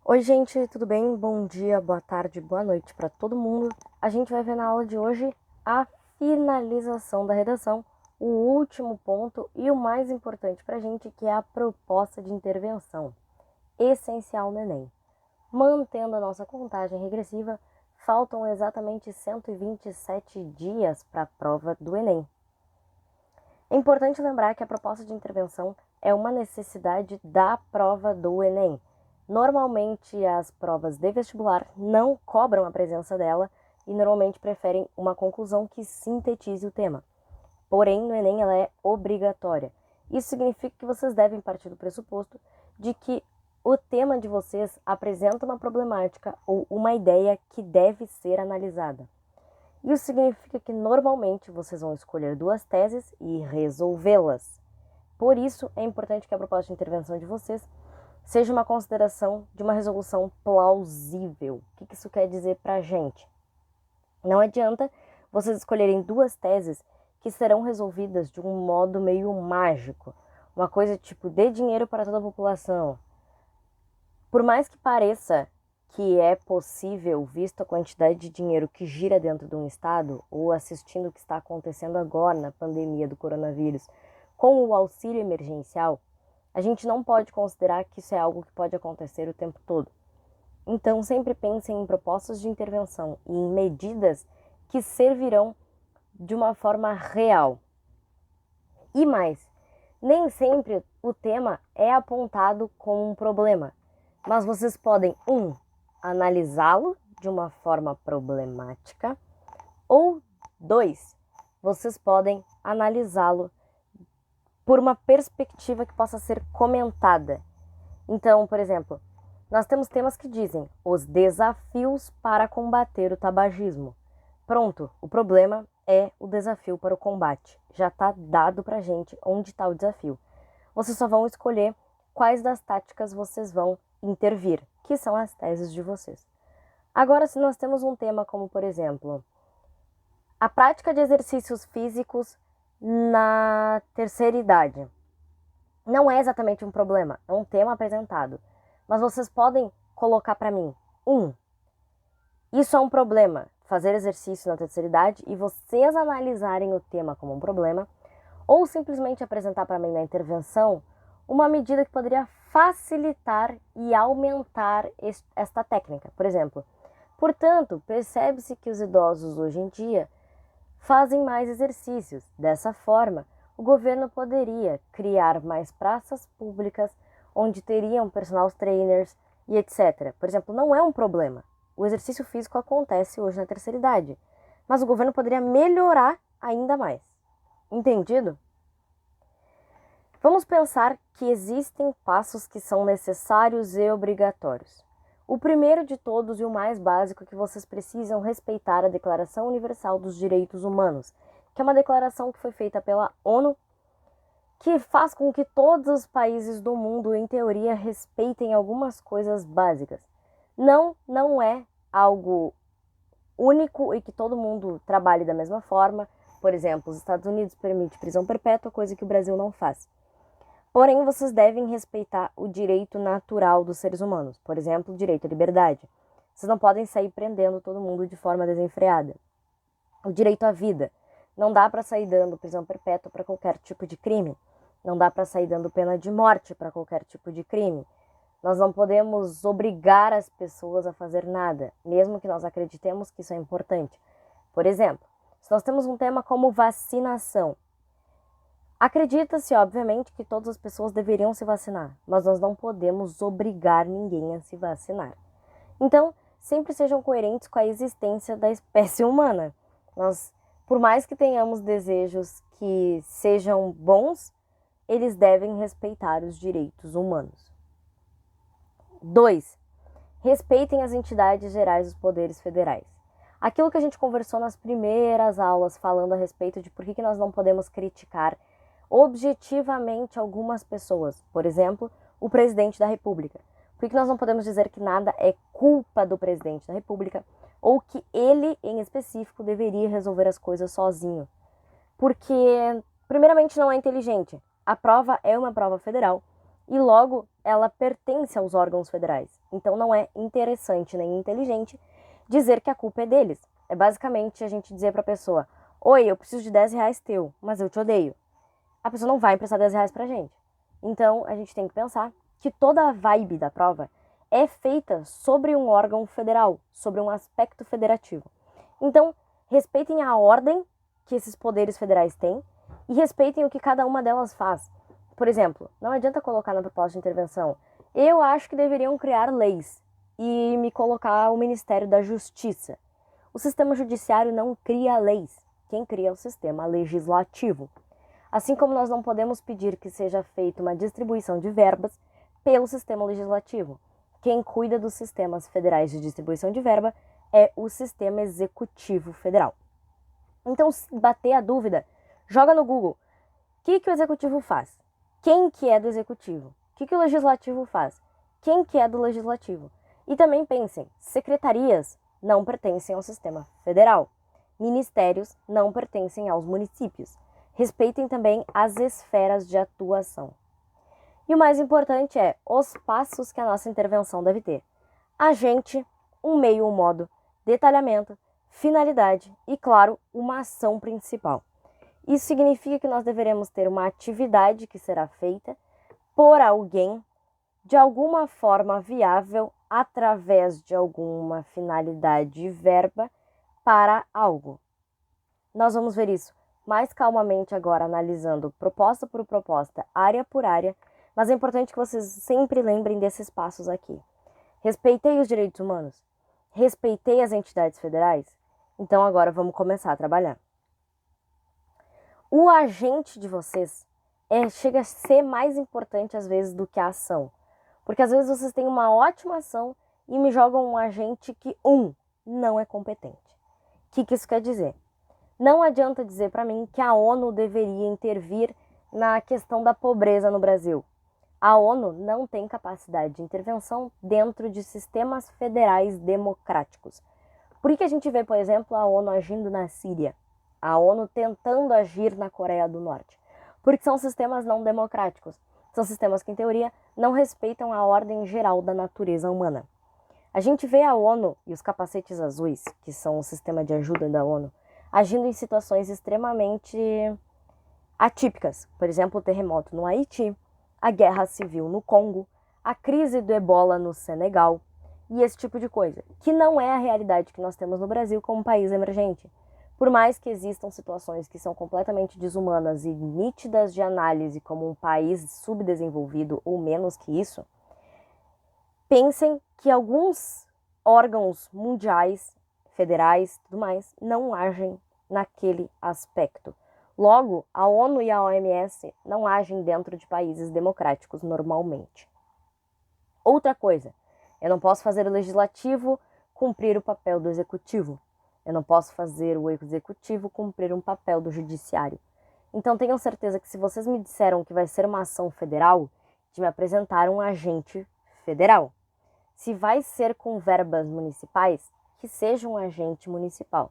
Oi, gente, tudo bem? Bom dia, boa tarde, boa noite para todo mundo. A gente vai ver na aula de hoje a finalização da redação, o último ponto e o mais importante para a gente, que é a proposta de intervenção, essencial no Enem. Mantendo a nossa contagem regressiva, faltam exatamente 127 dias para a prova do Enem. É importante lembrar que a proposta de intervenção é uma necessidade da prova do Enem. Normalmente, as provas de vestibular não cobram a presença dela e normalmente preferem uma conclusão que sintetize o tema. Porém, no Enem ela é obrigatória. Isso significa que vocês devem partir do pressuposto de que o tema de vocês apresenta uma problemática ou uma ideia que deve ser analisada. Isso significa que normalmente vocês vão escolher duas teses e resolvê-las. Por isso, é importante que a proposta de intervenção de vocês seja uma consideração de uma resolução plausível. O que isso quer dizer para a gente? Não adianta vocês escolherem duas teses que serão resolvidas de um modo meio mágico. Uma coisa tipo, dê dinheiro para toda a população. Por mais que pareça que é possível, visto a quantidade de dinheiro que gira dentro de um estado, ou assistindo o que está acontecendo agora na pandemia do coronavírus, com o auxílio emergencial, a gente não pode considerar que isso é algo que pode acontecer o tempo todo. Então, sempre pensem em propostas de intervenção e em medidas que servirão de uma forma real. E mais, nem sempre o tema é apontado como um problema, mas vocês podem, analisá-lo de uma forma problemática, ou 2, vocês podem analisá-lo por uma perspectiva que possa ser comentada. Então, por exemplo, nós temos temas que dizem os desafios para combater o tabagismo. Pronto, o problema é o desafio para o combate. Já está dado para a gente onde está o desafio. Vocês só vão escolher quais das táticas vocês vão intervir, que são as teses de vocês. Agora, se nós temos um tema como, por exemplo, a prática de exercícios físicos na terceira idade. Não é exatamente um problema, é um tema apresentado. Mas vocês podem colocar para mim, isso é um problema, fazer exercício na terceira idade, e vocês analisarem o tema como um problema, ou simplesmente apresentar para mim na intervenção uma medida que poderia facilitar e aumentar esta técnica. Por exemplo, portanto, percebe-se que os idosos hoje em dia fazem mais exercícios. Dessa forma, o governo poderia criar mais praças públicas onde teriam personal trainers e etc. Por exemplo, não é um problema. O exercício físico acontece hoje na terceira idade, mas o governo poderia melhorar ainda mais. Entendido? Vamos pensar que existem passos que são necessários e obrigatórios. O primeiro de todos e o mais básico é que vocês precisam respeitar a Declaração Universal dos Direitos Humanos, que é uma declaração que foi feita pela ONU, que faz com que todos os países do mundo, em teoria, respeitem algumas coisas básicas. Não é algo único e que todo mundo trabalhe da mesma forma. Por exemplo, os Estados Unidos permitem prisão perpétua, coisa que o Brasil não faz. Porém, vocês devem respeitar o direito natural dos seres humanos. Por exemplo, o direito à liberdade. Vocês não podem sair prendendo todo mundo de forma desenfreada. O direito à vida. Não dá para sair dando prisão perpétua para qualquer tipo de crime. Não dá para sair dando pena de morte para qualquer tipo de crime. Nós não podemos obrigar as pessoas a fazer nada, mesmo que nós acreditemos que isso é importante. Por exemplo, se nós temos um tema como vacinação, acredita-se, obviamente, que todas as pessoas deveriam se vacinar, mas nós não podemos obrigar ninguém a se vacinar. Então, sempre sejam coerentes com a existência da espécie humana. Nós, por mais que tenhamos desejos que sejam bons, eles devem respeitar os direitos humanos. 2. Respeitem as entidades gerais dos poderes federais. Aquilo que a gente conversou nas primeiras aulas, falando a respeito de por que nós não podemos criticar objetivamente algumas pessoas. Por exemplo, o presidente da República. Por que nós não podemos dizer que nada é culpa do presidente da República ou que ele, em específico, deveria resolver as coisas sozinho? Porque, primeiramente, não é inteligente. A prova é uma prova federal e logo ela pertence aos órgãos federais. Então não é interessante nem inteligente dizer que a culpa é deles. É basicamente a gente dizer para a pessoa: oi, eu preciso de 10 reais teu, mas eu te odeio. A pessoa não vai emprestar 10 reais pra gente. Então a gente tem que pensar que toda a vibe da prova é feita sobre um órgão federal, sobre um aspecto federativo. Então, respeitem a ordem que esses poderes federais têm e respeitem o que cada uma delas faz. Por exemplo, não adianta colocar na proposta de intervenção: eu acho que deveriam criar leis e me colocar o Ministério da Justiça. O sistema judiciário não cria leis. Quem cria é o sistema legislativo. Assim como nós não podemos pedir que seja feita uma distribuição de verbas pelo sistema legislativo. Quem cuida dos sistemas federais de distribuição de verba é o sistema executivo federal. Então, se bater a dúvida, joga no Google: o que o executivo faz? Quem que é do executivo? O que o legislativo faz? Quem que é do legislativo? E também pensem: secretarias não pertencem ao sistema federal. Ministérios não pertencem aos municípios. Respeitem também as esferas de atuação. E o mais importante é os passos que a nossa intervenção deve ter: agente, um meio, um modo, detalhamento, finalidade e, claro, uma ação principal. Isso significa que nós deveremos ter uma atividade que será feita por alguém de alguma forma viável através de alguma finalidade e verba para algo. Nós vamos ver isso mais calmamente agora, analisando proposta por proposta, área por área, mas é importante que vocês sempre lembrem desses passos aqui. Respeitei os direitos humanos? Respeitei as entidades federais? Então agora vamos começar a trabalhar. O agente de vocês chega a ser mais importante às vezes do que a ação. Porque às vezes vocês têm uma ótima ação e me jogam um agente que, não é competente. O que isso quer dizer? Não adianta dizer para mim que a ONU deveria intervir na questão da pobreza no Brasil. A ONU não tem capacidade de intervenção dentro de sistemas federais democráticos. Por que a gente vê, por exemplo, a ONU agindo na Síria? A ONU tentando agir na Coreia do Norte? Porque são sistemas não democráticos. São sistemas que, em teoria, não respeitam a ordem geral da natureza humana. A gente vê a ONU e os capacetes azuis, que são o sistema de ajuda da ONU, agindo em situações extremamente atípicas. Por exemplo, o terremoto no Haiti, a guerra civil no Congo, a crise do Ebola no Senegal e esse tipo de coisa, que não é a realidade que nós temos no Brasil como país emergente. Por mais que existam situações que são completamente desumanas e nítidas de análise como um país subdesenvolvido ou menos que isso, pensem que alguns órgãos mundiais, federais, tudo mais, não agem naquele aspecto. Logo, a ONU e a OMS não agem dentro de países democráticos normalmente. Outra coisa, eu não posso fazer o legislativo cumprir o papel do executivo. Eu não posso fazer o executivo cumprir um papel do judiciário. Então tenham certeza que se vocês me disseram que vai ser uma ação federal, de me apresentar um agente federal. Se vai ser com verbas municipais, que seja um agente municipal.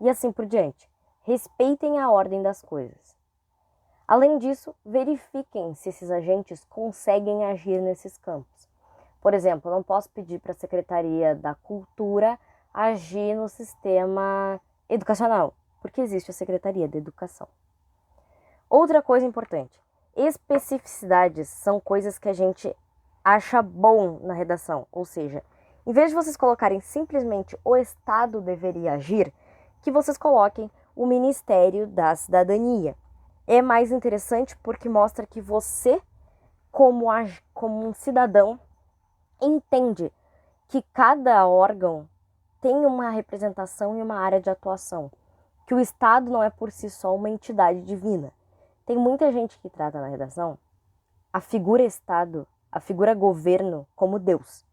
E assim por diante. Respeitem a ordem das coisas. Além disso, verifiquem se esses agentes conseguem agir nesses campos. Por exemplo, eu não posso pedir para a Secretaria da Cultura agir no sistema educacional, porque existe a Secretaria da Educação. Outra coisa importante, especificidades são coisas que a gente acha bom na redação, ou seja, em vez de vocês colocarem simplesmente o Estado deveria agir, que vocês coloquem o Ministério da Cidadania. É mais interessante porque mostra que você, como um cidadão, entende que cada órgão tem uma representação e uma área de atuação, que o Estado não é por si só uma entidade divina. Tem muita gente que trata na redação a figura Estado, a figura governo como Deus,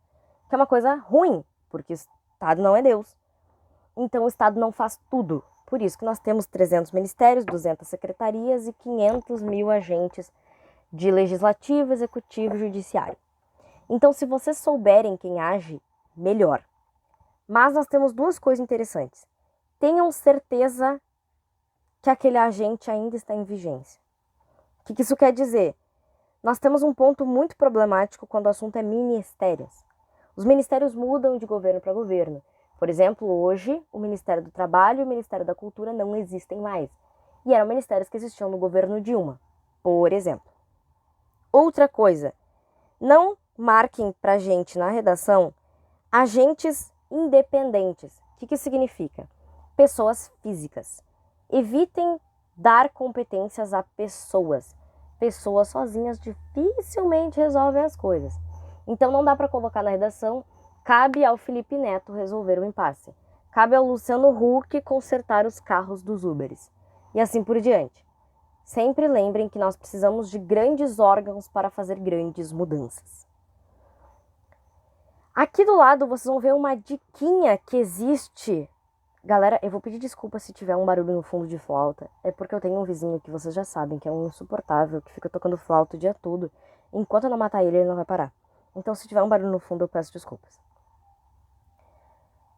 que é uma coisa ruim, porque o Estado não é Deus. Então o Estado não faz tudo. Por isso que nós temos 300 ministérios, 200 secretarias e 500 mil agentes de legislativo, executivo e judiciário. Então, se vocês souberem quem age, melhor. Mas nós temos duas coisas interessantes. Tenham certeza que aquele agente ainda está em vigência. O que isso quer dizer? nós temos um ponto muito problemático quando o assunto é ministérios. Os ministérios mudam de governo para governo. Por exemplo, hoje, o Ministério do Trabalho e o Ministério da Cultura não existem mais. E eram ministérios que existiam no governo Dilma, por exemplo. Outra coisa, não marquem pra gente na redação agentes independentes. O que significa? Pessoas físicas. Evitem dar competências a pessoas. Pessoas sozinhas dificilmente resolvem as coisas. Então não dá para colocar na redação: cabe ao Felipe Neto resolver o impasse. Cabe ao Luciano Huck consertar os carros dos Uberes. E assim por diante. Sempre lembrem que nós precisamos de grandes órgãos para fazer grandes mudanças. Aqui do lado vocês vão ver uma diquinha que existe. Galera, eu vou pedir desculpa se tiver um barulho no fundo de flauta. É porque eu tenho um vizinho que vocês já sabem que é um insuportável, que fica tocando flauta o dia todo. Enquanto eu não matar ele, ele não vai parar. Então se tiver um barulho no fundo, eu peço desculpas.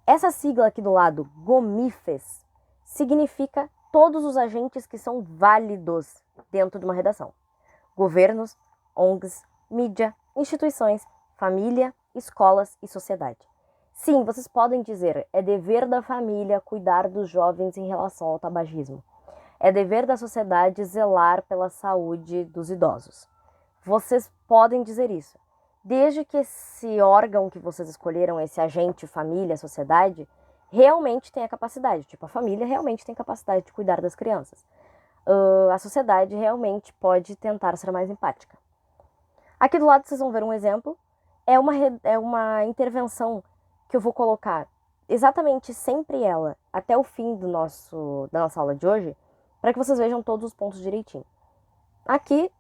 Essa sigla aqui do lado, GOMIFES, significa todos os agentes que são válidos dentro de uma redação. Governos, ONGs, mídia, instituições, família, escolas e sociedade. Sim, vocês podem dizer, é dever da família cuidar dos jovens em relação ao tabagismo. É dever da sociedade zelar pela saúde dos idosos. Vocês podem dizer isso, desde que esse órgão que vocês escolheram, esse agente, família, sociedade, realmente tenha capacidade. Tipo, a família realmente tem capacidade de cuidar das crianças. A sociedade realmente pode tentar ser mais empática. Aqui do lado vocês vão ver um exemplo. É uma intervenção que eu vou colocar exatamente sempre ela, até o fim da nossa aula de hoje, para que vocês vejam todos os pontos direitinho. Aqui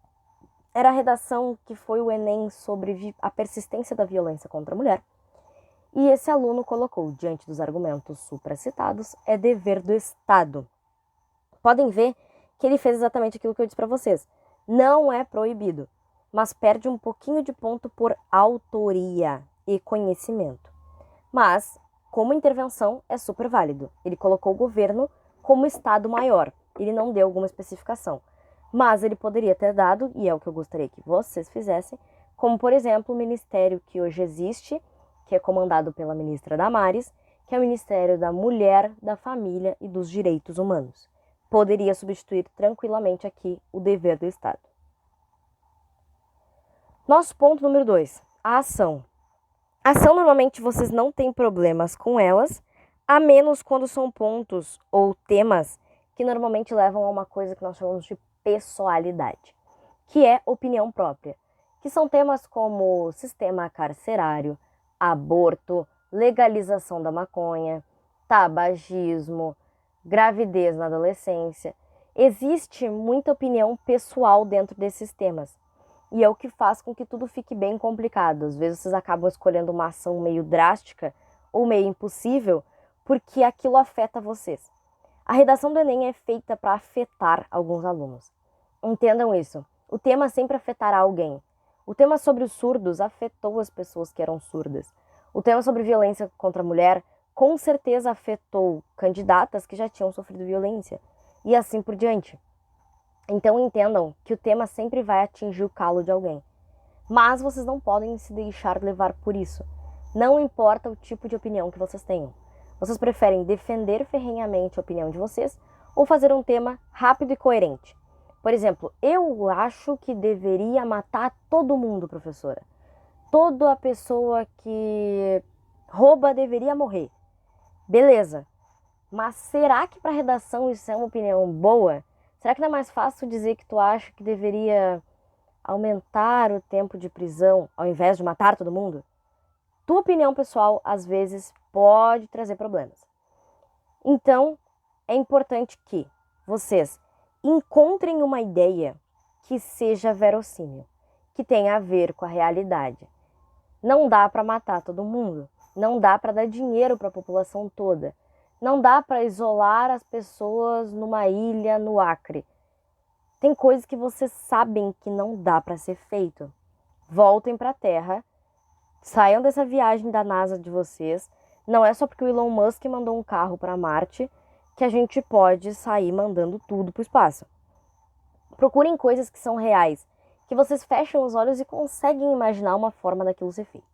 era a redação que foi o Enem sobre a persistência da violência contra a mulher. E esse aluno colocou, diante dos argumentos supracitados, é dever do Estado. Podem ver que ele fez exatamente aquilo que eu disse para vocês. Não é proibido, mas perde um pouquinho de ponto por autoria e conhecimento. Mas, como intervenção, é super válido. Ele colocou o governo como Estado maior. Ele não deu alguma especificação. Mas ele poderia ter dado, e é o que eu gostaria que vocês fizessem, como, por exemplo, o ministério que hoje existe, que é comandado pela ministra Damares, que é o Ministério da Mulher, da Família e dos Direitos Humanos. Poderia substituir tranquilamente aqui o dever do Estado. Nosso ponto número 2, a ação. A ação, normalmente, vocês não têm problemas com elas, a menos quando são pontos ou temas que normalmente levam a uma coisa que nós chamamos de pessoalidade, que é opinião própria, que são temas como sistema carcerário, aborto, legalização da maconha, tabagismo, gravidez na adolescência. Existe muita opinião pessoal dentro desses temas. E é o que faz com que tudo fique bem complicado. Às vezes vocês acabam escolhendo uma ação meio drástica ou meio impossível porque aquilo afeta vocês. A redação do Enem é feita para afetar alguns alunos. Entendam isso. O tema sempre afetará alguém. O tema sobre os surdos afetou as pessoas que eram surdas. O tema sobre violência contra a mulher com certeza afetou candidatas que já tinham sofrido violência. E assim por diante. Então entendam que o tema sempre vai atingir o calo de alguém. Mas vocês não podem se deixar levar por isso. Não importa o tipo de opinião que vocês tenham. Vocês preferem defender ferrenhamente a opinião de vocês ou fazer um tema rápido e coerente. Por exemplo, eu acho que deveria matar todo mundo, professora. Toda a pessoa que rouba deveria morrer. Beleza. Mas será que para redação isso é uma opinião boa? Será que não é mais fácil dizer que tu acha que deveria aumentar o tempo de prisão ao invés de matar todo mundo? Tua opinião pessoal, às vezes, pode trazer problemas. Então, é importante que vocês encontrem uma ideia que seja verossímil, que tenha a ver com a realidade. Não dá para matar todo mundo. Não dá para dar dinheiro para a população toda. Não dá para isolar as pessoas numa ilha no Acre. Tem coisas que vocês sabem que não dá para ser feito. Voltem para a Terra. Saiam dessa viagem da NASA de vocês. Não é só porque o Elon Musk mandou um carro para Marte que a gente pode sair mandando tudo para o espaço. Procurem coisas que são reais, que vocês fecham os olhos e conseguem imaginar uma forma daquilo ser feito.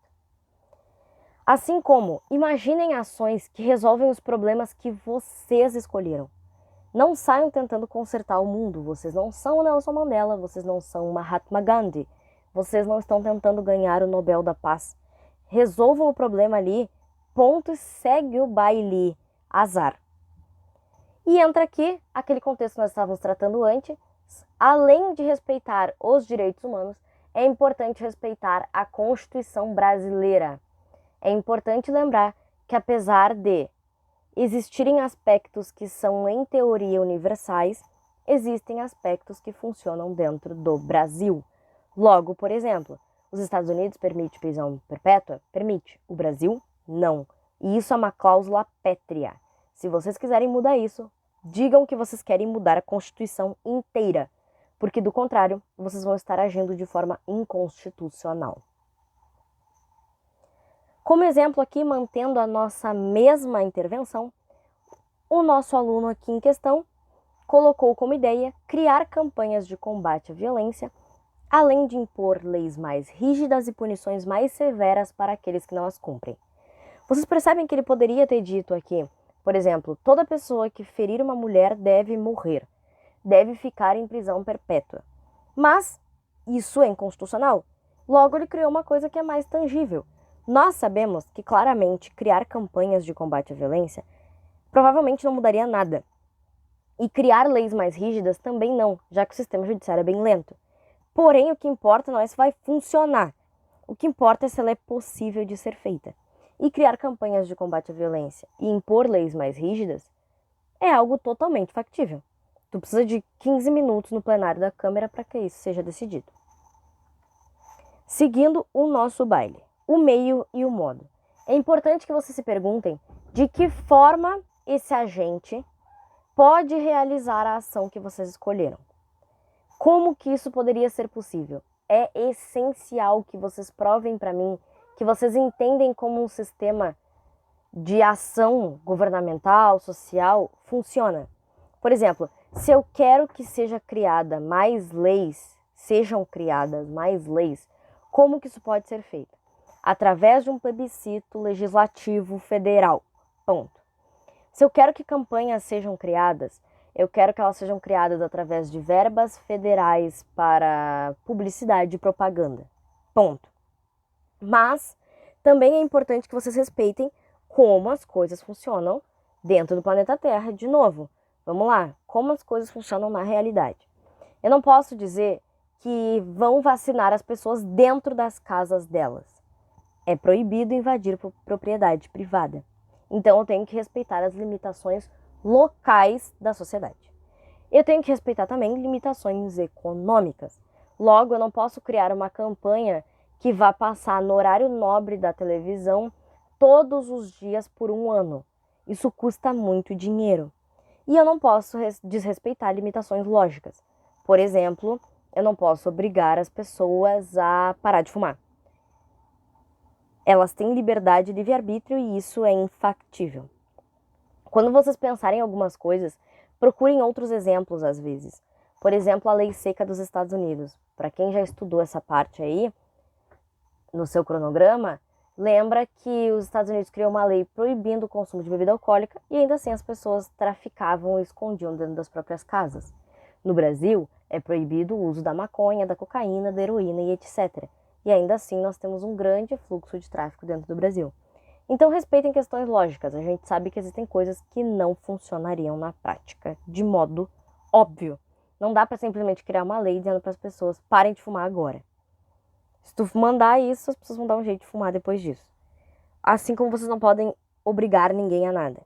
Assim como, imaginem ações que resolvem os problemas que vocês escolheram. Não saiam tentando consertar o mundo. Vocês não são o Nelson Mandela, vocês não são o Mahatma Gandhi. Vocês não estão tentando ganhar o Nobel da Paz. Resolvam o problema ali, ponto, e segue o baile, azar. E entra aqui aquele contexto que nós estávamos tratando antes. Além de respeitar os direitos humanos, é importante respeitar a Constituição brasileira. É importante lembrar que, apesar de existirem aspectos que são, em teoria, universais, existem aspectos que funcionam dentro do Brasil. Logo, por exemplo, os Estados Unidos permitem prisão perpétua? Permite. O Brasil, não. E isso é uma cláusula pétrea. Se vocês quiserem mudar isso, digam que vocês querem mudar a Constituição inteira, porque, do contrário, vocês vão estar agindo de forma inconstitucional. Como exemplo aqui, mantendo a nossa mesma intervenção, o nosso aluno aqui em questão colocou como ideia criar campanhas de combate à violência, além de impor leis mais rígidas e punições mais severas para aqueles que não as cumprem. Vocês percebem que ele poderia ter dito aqui, por exemplo, toda pessoa que ferir uma mulher deve morrer, deve ficar em prisão perpétua. Mas isso é inconstitucional. Logo, ele criou uma coisa que é mais tangível. Nós sabemos que, claramente, criar campanhas de combate à violência provavelmente não mudaria nada. E criar leis mais rígidas também não, já que o sistema judiciário é bem lento. Porém, o que importa não é se vai funcionar. O que importa é se ela é possível de ser feita. E criar campanhas de combate à violência e impor leis mais rígidas é algo totalmente factível. Tu precisa de 15 minutos no plenário da Câmara para que isso seja decidido. Seguindo o nosso baile, o meio e o modo. É importante que vocês se perguntem de que forma esse agente pode realizar a ação que vocês escolheram. Como que isso poderia ser possível? É essencial que vocês provem para mim que vocês entendem como um sistema de ação governamental, social, funciona. Por exemplo, se eu quero que sejam criadas mais leis, como que isso pode ser feito? Através de um plebiscito legislativo federal. Ponto. Se eu quero que campanhas sejam criadas, eu quero que elas sejam criadas através de verbas federais para publicidade e propaganda. Ponto. Mas também é importante que vocês respeitem como as coisas funcionam dentro do planeta Terra. De novo, vamos lá, como as coisas funcionam na realidade. Eu não posso dizer que vão vacinar as pessoas dentro das casas delas. É proibido invadir propriedade privada. Então eu tenho que respeitar as limitações locais da sociedade. Eu tenho que respeitar também limitações econômicas. Logo, eu não posso criar uma campanha que vá passar no horário nobre da televisão todos os dias por um ano. Isso custa muito dinheiro. E eu não posso desrespeitar limitações lógicas. Por exemplo, eu não posso obrigar as pessoas a parar de fumar. Elas têm liberdade de livre-arbítrio e isso é infactível. Quando vocês pensarem em algumas coisas, procurem outros exemplos às vezes. Por exemplo, a lei seca dos Estados Unidos. Para quem já estudou essa parte aí, no seu cronograma, lembra que os Estados Unidos criou uma lei proibindo o consumo de bebida alcoólica e ainda assim as pessoas traficavam e escondiam dentro das próprias casas. No Brasil, é proibido o uso da maconha, da cocaína, da heroína e etc. E ainda assim nós temos um grande fluxo de tráfico dentro do Brasil. Então respeitem questões lógicas. A gente sabe que existem coisas que não funcionariam na prática, de modo óbvio. Não dá para simplesmente criar uma lei dizendo para as pessoas parem de fumar agora. Se tu mandar isso, as pessoas vão dar um jeito de fumar depois disso. Assim como vocês não podem obrigar ninguém a nada.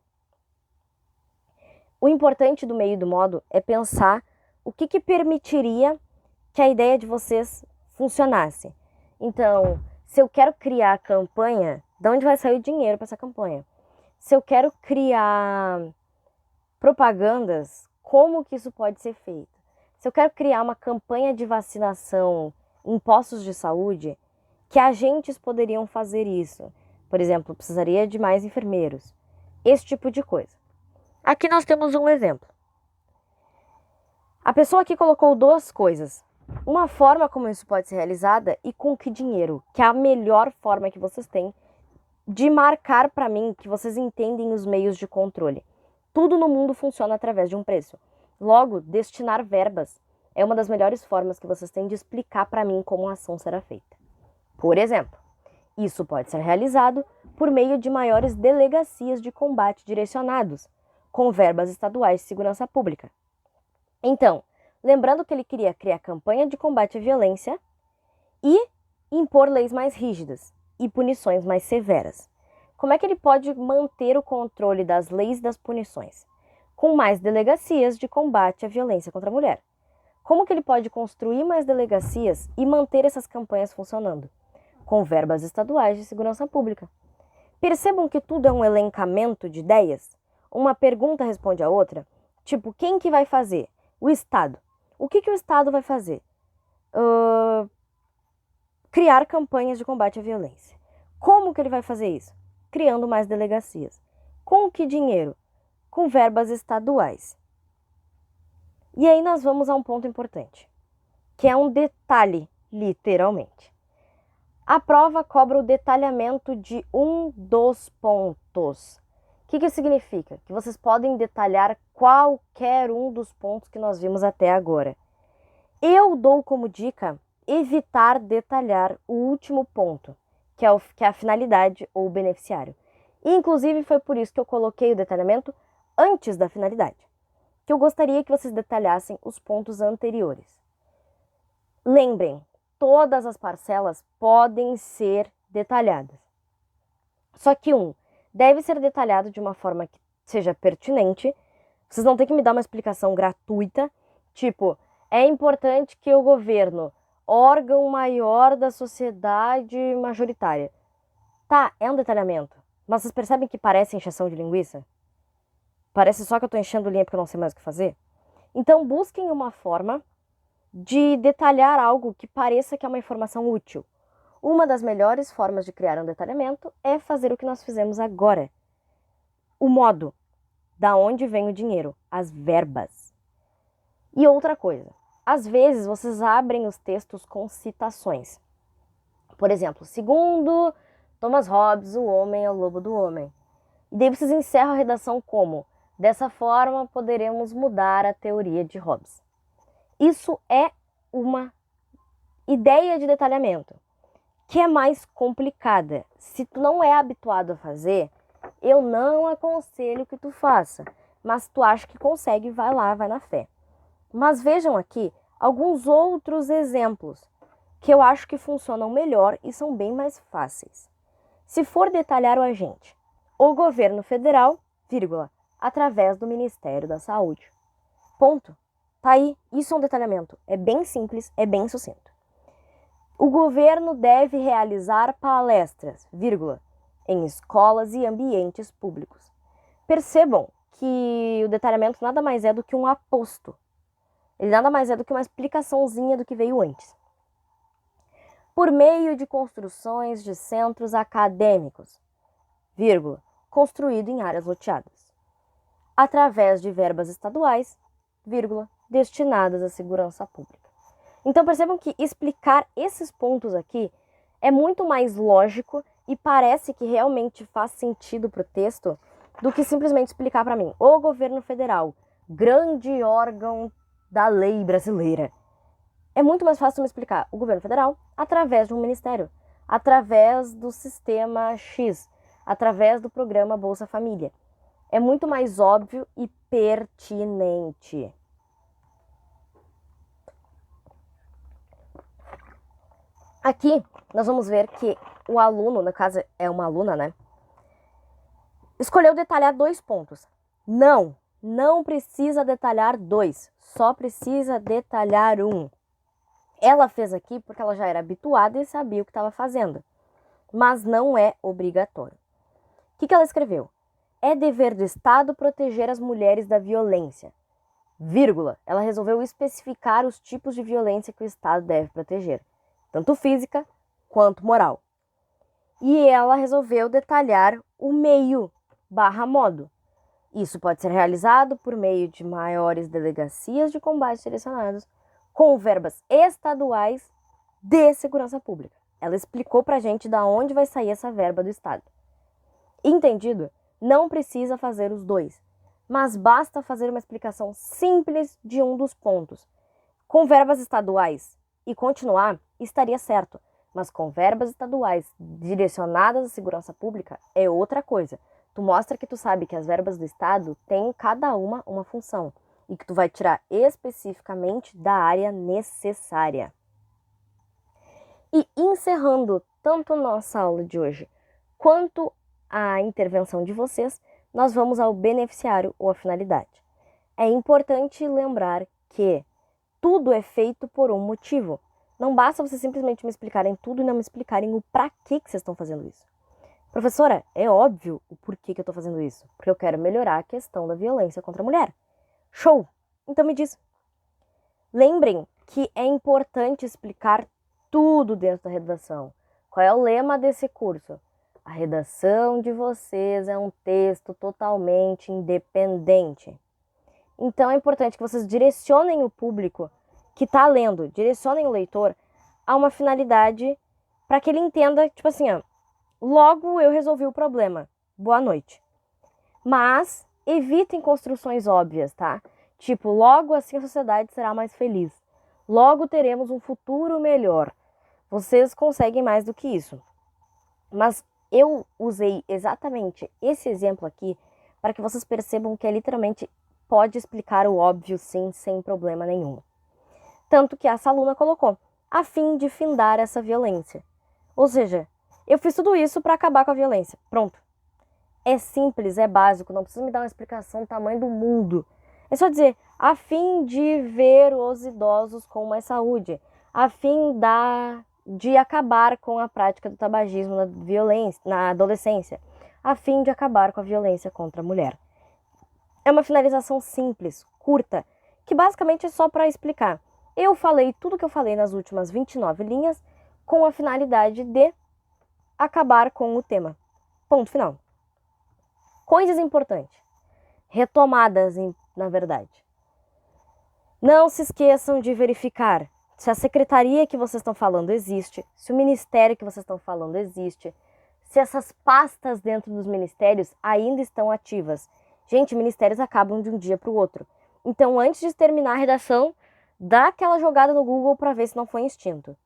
O importante do meio e do modo é pensar o que permitiria que a ideia de vocês funcionasse. Então, se eu quero criar campanha, de onde vai sair o dinheiro para essa campanha? Se eu quero criar propagandas, como que isso pode ser feito? Se eu quero criar uma campanha de vacinação em postos de saúde, que agentes poderiam fazer isso? Por exemplo, precisaria de mais enfermeiros. Esse tipo de coisa. Aqui nós temos um exemplo. A pessoa aqui colocou duas coisas. Uma forma como isso pode ser realizada e com que dinheiro, que é a melhor forma que vocês têm de marcar para mim que vocês entendem os meios de controle. Tudo no mundo funciona através de um preço. Logo, destinar verbas é uma das melhores formas que vocês têm de explicar para mim como a ação será feita. Por exemplo, isso pode ser realizado por meio de maiores delegacias de combate direcionados, com verbas estaduais de segurança pública. Então, lembrando que ele queria criar campanha de combate à violência e impor leis mais rígidas e punições mais severas. Como é que ele pode manter o controle das leis e das punições? Com mais delegacias de combate à violência contra a mulher. Como que ele pode construir mais delegacias e manter essas campanhas funcionando? Com verbas estaduais de segurança pública. Percebam que tudo é um elencamento de ideias? Uma pergunta responde a outra? Tipo, quem que vai fazer? O Estado. O que o Estado vai fazer? Criar campanhas de combate à violência. Como que ele vai fazer isso? Criando mais delegacias. Com que dinheiro? Com verbas estaduais. E aí nós vamos a um ponto importante, que é um detalhe, literalmente. A prova cobra o detalhamento de um dos pontos. O que isso significa? Que vocês podem detalhar qualquer um dos pontos que nós vimos até agora. Eu dou como dica evitar detalhar o último ponto, que é a finalidade ou o beneficiário. E, inclusive, foi por isso que eu coloquei o detalhamento antes da finalidade, que eu gostaria que vocês detalhassem os pontos anteriores. Lembrem, todas as parcelas podem ser detalhadas. Só que deve ser detalhado de uma forma que seja pertinente. Vocês não têm que me dar uma explicação gratuita, tipo, é importante que o governo, órgão maior da sociedade majoritária. Tá, é um detalhamento. Mas vocês percebem que parece encheção de linguiça? Parece só que eu tô enchendo linha porque eu não sei mais o que fazer? Então busquem uma forma de detalhar algo que pareça que é uma informação útil. Uma das melhores formas de criar um detalhamento é fazer o que nós fizemos agora. O modo. Da onde vem o dinheiro? As verbas. E outra coisa. Às vezes vocês abrem os textos com citações. Por exemplo, segundo Thomas Hobbes, o homem é o lobo do homem. E daí vocês encerram a redação como: dessa forma poderemos mudar a teoria de Hobbes. Isso é uma ideia de detalhamento que é mais complicada. Se tu não é habituado a fazer, eu não aconselho que tu faça. Mas se tu acha que consegue, vai lá, vai na fé. Mas vejam aqui alguns outros exemplos que eu acho que funcionam melhor e são bem mais fáceis. Se for detalhar o agente, o governo federal, vírgula, através do Ministério da Saúde. Ponto. Tá aí, isso é um detalhamento. É bem simples, é bem sucinto. O governo deve realizar palestras, vírgula, em escolas e ambientes públicos. Percebam que o detalhamento nada mais é do que um aposto. Ele nada mais é do que uma explicaçãozinha do que veio antes. Por meio de construções de centros acadêmicos, vírgula, construído em áreas loteadas. Através de verbas estaduais, vírgula, destinadas à segurança pública. Então percebam que explicar esses pontos aqui é muito mais lógico e parece que realmente faz sentido para o texto do que simplesmente explicar para mim: o governo federal, grande órgão da lei brasileira. É muito mais fácil me explicar o governo federal através de um ministério, através do sistema X, através do programa Bolsa Família. É muito mais óbvio e pertinente. Aqui nós vamos ver que o aluno, no caso é uma aluna, né? Escolheu detalhar 2 pontos. Não precisa detalhar 2, só precisa detalhar 1. Ela fez aqui porque ela já era habituada e sabia o que estava fazendo, mas não é obrigatório. O que ela escreveu? É dever do Estado proteger as mulheres da violência, vírgula. Ela resolveu especificar os tipos de violência que o Estado deve proteger, tanto física quanto moral. E ela resolveu detalhar o meio / modo. Isso pode ser realizado por meio de maiores delegacias de combate direcionados, com verbas estaduais de segurança pública. Ela explicou pra gente de onde vai sair essa verba do Estado. Entendido? Não precisa fazer os dois, mas basta fazer uma explicação simples de um dos pontos. Com verbas estaduais e continuar, estaria certo, mas com verbas estaduais direcionadas à segurança pública é outra coisa. Tu mostra que tu sabe que as verbas do Estado têm cada uma função e que tu vai tirar especificamente da área necessária. E encerrando tanto nossa aula de hoje quanto a intervenção de vocês, nós vamos ao beneficiário ou a finalidade. É importante lembrar que tudo é feito por um motivo. Não basta vocês simplesmente me explicarem tudo e não me explicarem o para que vocês estão fazendo isso. Professora, é óbvio o porquê que eu estou fazendo isso. Porque eu quero melhorar a questão da violência contra a mulher. Show! Então me diz. Lembrem que é importante explicar tudo dentro da redação. Qual é o lema desse curso? A redação de vocês é um texto totalmente independente. Então é importante que vocês direcionem o público que está lendo, direcionem o leitor a uma finalidade para que ele entenda, tipo assim, logo eu resolvi o problema, boa noite. Mas evitem construções óbvias, tá? Tipo, logo assim a sociedade será mais feliz. Logo teremos um futuro melhor. Vocês conseguem mais do que isso. Mas eu usei exatamente esse exemplo aqui para que vocês percebam que é literalmente pode explicar o óbvio sim, sem problema nenhum. Tanto que essa aluna colocou, a fim de findar essa violência. Ou seja, eu fiz tudo isso para acabar com a violência. Pronto. É simples, é básico, não precisa me dar uma explicação do tamanho do mundo. É só dizer, a fim de ver os idosos com mais saúde, a fim de acabar com a prática do tabagismo na adolescência, a fim de acabar com a violência contra a mulher. É uma finalização simples, curta, que basicamente é só para explicar. Eu falei tudo que eu falei nas últimas 29 linhas com a finalidade de acabar com o tema. Ponto final. Coisas importantes. Retomadas, na verdade. Não se esqueçam de verificar se a secretaria que vocês estão falando existe, se o ministério que vocês estão falando existe, se essas pastas dentro dos ministérios ainda estão ativas. Gente, ministérios acabam de um dia para o outro. Então, antes de terminar a redação, dá aquela jogada no Google para ver se não foi extinto.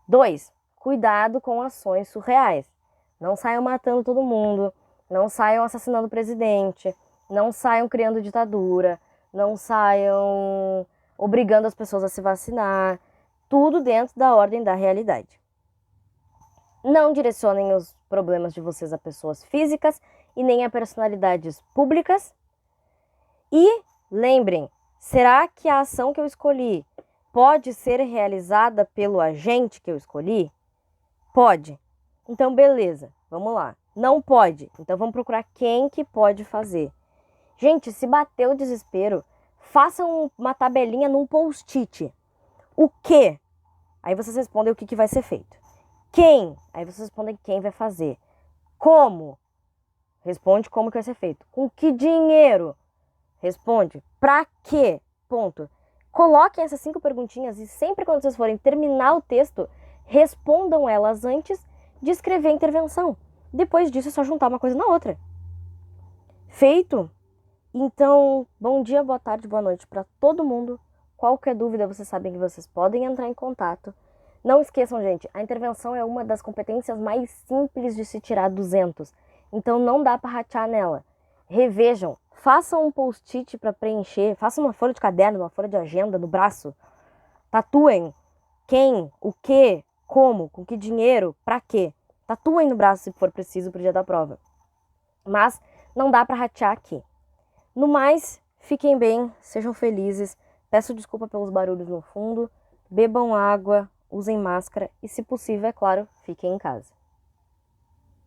2. Cuidado com ações surreais. Não saiam matando todo mundo, não saiam assassinando o presidente, não saiam criando ditadura, não saiam obrigando as pessoas a se vacinar. Tudo dentro da ordem da realidade. Não direcionem os problemas de vocês a pessoas físicas e nem a personalidades públicas. E lembrem, será que a ação que eu escolhi pode ser realizada pelo agente que eu escolhi? Pode. Então, beleza, vamos lá. Não pode, então vamos procurar quem que pode fazer. Gente, se bater o desespero, façam uma tabelinha num post-it. O quê? Aí vocês respondem o que vai ser feito. Quem? Aí vocês respondem quem vai fazer. Como? Responde como que vai ser feito. Com que dinheiro? Responde. Pra quê? Ponto. Coloquem essas 5 perguntinhas e sempre quando vocês forem terminar o texto, respondam elas antes de escrever a intervenção. Depois disso é só juntar uma coisa na outra. Feito? Então, bom dia, boa tarde, boa noite para todo mundo. Qualquer dúvida, vocês sabem que vocês podem entrar em contato. Não esqueçam, gente, a intervenção é uma das competências mais simples de se tirar 200. Então, não dá para ratear nela. Revejam, façam um post-it para preencher, façam uma folha de caderno, uma folha de agenda no braço. Tatuem quem, o que, como, com que dinheiro, para quê. Tatuem no braço se for preciso pro dia da prova. Mas não dá para ratear aqui. No mais, fiquem bem, sejam felizes. Peço desculpa pelos barulhos no fundo. Bebam água, usem máscara e, se possível, é claro, fiquem em casa.